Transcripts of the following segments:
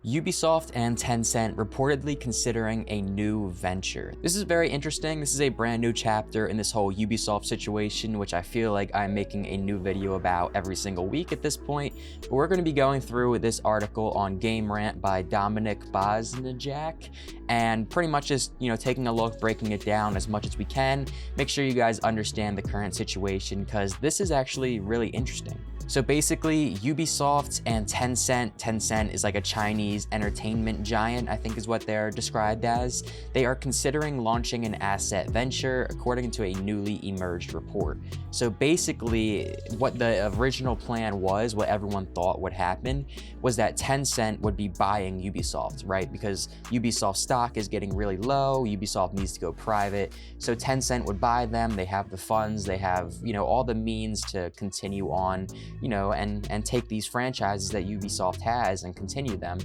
Ubisoft and Tencent reportedly considering a new venture. This is very interesting. This is a brand new chapter in this whole Ubisoft situation, which I feel like I'm making a new video about every single week at this point. But we're going to be going through this article on Game Rant by Dominic Bosnijak and pretty much just, taking a look, breaking it down as much as we can. Make sure you guys understand the current situation because this is actually really interesting. So basically, Ubisoft and Tencent is like a Chinese entertainment giant, I think is what they're described as. They are considering launching an asset venture, according to a newly emerged report. So basically, what the original plan was, what everyone thought would happen, was that Tencent would be buying Ubisoft, right? Because Ubisoft stock is getting really low, Ubisoft needs to go private, so Tencent would buy them, they have the funds, they have, all the means to continue on, and take these franchises that Ubisoft has and continue them.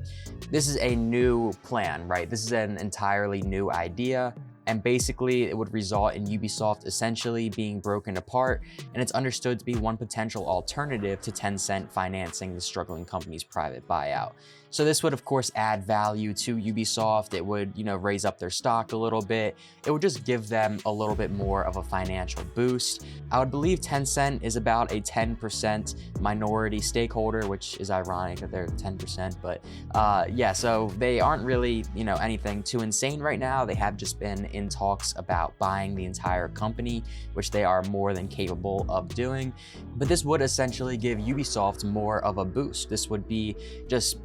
This is a new plan, right? This is an entirely new idea. And basically, it would result in Ubisoft essentially being broken apart, and it's understood to be one potential alternative to Tencent financing the struggling company's private buyout. So this would, of course, add value to Ubisoft. It would, raise up their stock a little bit. It would just give them a little bit more of a financial boost. I would believe Tencent is about a 10% minority stakeholder, which is ironic that they're 10%, but yeah, so they aren't really, anything too insane right now. They have just been in talks about buying the entire company, which they are more than capable of doing. But this would essentially give Ubisoft more of a boost. This would be just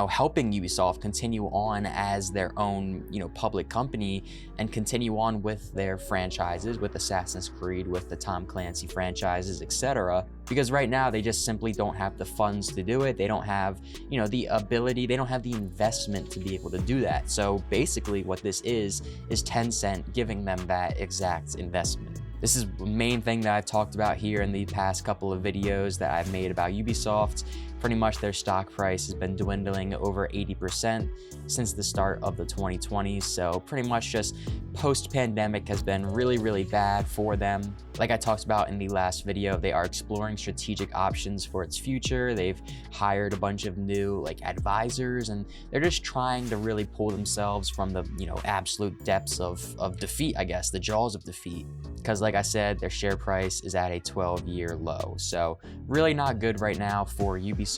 helping Ubisoft continue on as their own, public company and continue on with their franchises, with Assassin's Creed, with the Tom Clancy franchises, etc. Because right now they just simply don't have the funds to do it. They don't have, the ability, they don't have the investment to be able to do that. So basically what this is Tencent giving them that exact investment. This is the main thing that I've talked about here in the past couple of videos that I've made about Ubisoft. Pretty much their stock price has been dwindling over 80% since the start of the 2020s. So pretty much just post-pandemic has been really, really bad for them. Like I talked about in the last video, they are exploring strategic options for its future. They've hired a bunch of new advisors, and they're just trying to really pull themselves from the absolute depths of defeat, I guess, the jaws of defeat. Because like I said, their share price is at a 12-year low. So really not good right now for Ubisoft.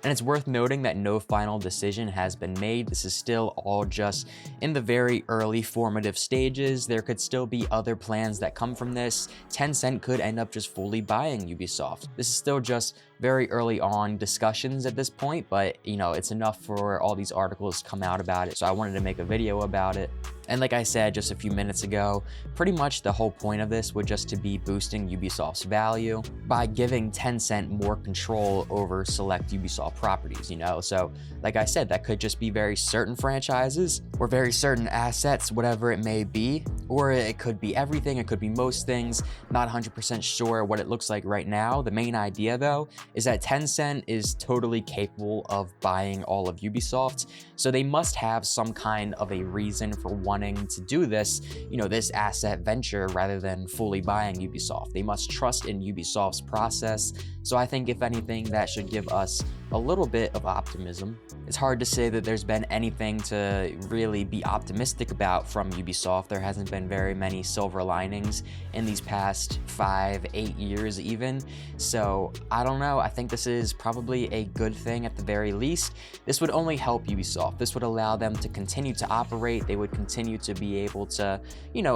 And it's worth noting that no final decision has been made. This is still all just in the very early formative stages. There could still be other plans that come from this. Tencent could end up just fully buying Ubisoft. This is still just very early on discussions at this point, but it's enough for all these articles to come out about it. So I wanted to make a video about it. And like I said just a few minutes ago, pretty much the whole point of this would just to be boosting Ubisoft's value by giving Tencent more control over select Ubisoft properties, So like I said, that could just be very certain franchises or very certain assets, whatever it may be, or it could be everything, it could be most things, not 100% sure what it looks like right now. The main idea though is that Tencent is totally capable of buying all of Ubisoft, so they must have some kind of a reason for wanting to do this, this asset venture rather than fully buying Ubisoft. They must trust in Ubisoft's process. So I think if anything, that should give us a little bit of optimism. It's hard to say that there's been anything to really be optimistic about from Ubisoft. There hasn't been very many silver linings in these past 5-8 years even. So I don't know. I think this is probably a good thing at the very least. This would only help Ubisoft. This would allow them to continue to operate. They would continue to be able to,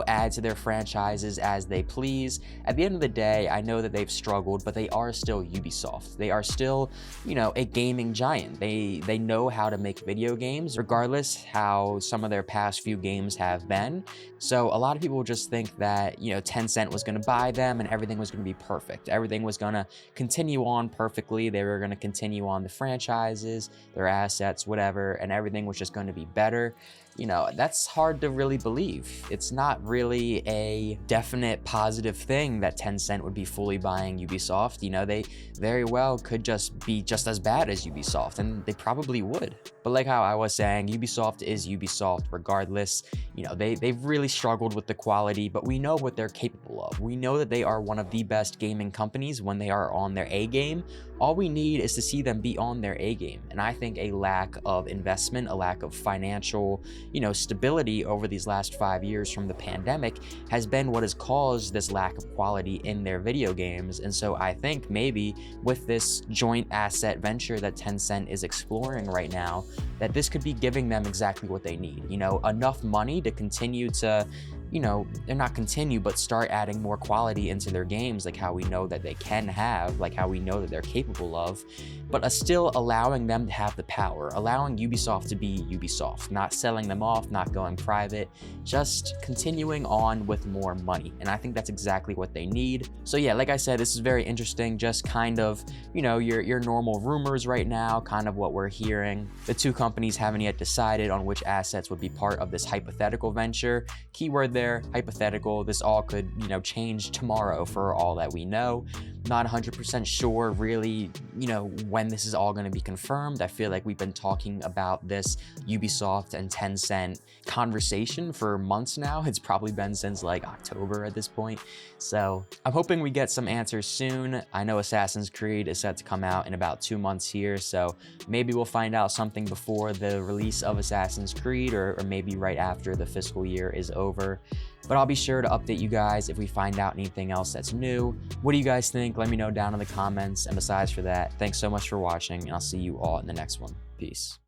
add to their franchises as they please. At the end of the day, I know that they've struggled, but they are still Ubisoft. They are still, a gaming giant. They know how to make video games, regardless how some of their past few games have been. So a lot of people just think that, Tencent was going to buy them and everything was going to be perfect. Everything was going to continue on perfectly. They were going to continue on the franchises, their assets, whatever, and everything was just going to be better. that's hard to really believe. It's not really a definite positive thing that Tencent would be fully buying Ubisoft. They very well could just be just as bad as Ubisoft, and they probably would. But like how I was saying, Ubisoft is Ubisoft regardless. They've really struggled with the quality, but we know what they're capable of. We know that they are one of the best gaming companies when they are on their A game. All we need is to see them be on their A game. And I think a lack of investment, a lack of financial, stability over these last 5 years from the pandemic has been what has caused this lack of quality in their video games. And so I think maybe with this joint asset venture that Tencent is exploring right now, that this could be giving them exactly what they need, enough money to continue to, they're not continue, but start adding more quality into their games, like how we know that they can have, like how we know that they're capable of, but still allowing them to have the power, allowing Ubisoft to be Ubisoft, not selling them off, not going private, just continuing on with more money. And I think that's exactly what they need. So yeah, like I said, this is very interesting, just kind of, your normal rumors right now, kind of what we're hearing. The two companies haven't yet decided on which assets would be part of this hypothetical venture. Keyword there, hypothetical. This all could, change tomorrow for all that we know. Not 100% sure really, when this is all going to be confirmed. I feel like we've been talking about this Ubisoft and Tencent conversation for months now. It's probably been since like October at this point. So I'm hoping we get some answers soon. I know Assassin's Creed is set to come out in about 2 months here, so maybe we'll find out something before the release of Assassin's Creed, or maybe right after the fiscal year is over. But I'll be sure to update you guys if we find out anything else that's new. What do you guys think? Let me know down in the comments. And besides for that, thanks so much for watching, and I'll see you all in the next one. Peace.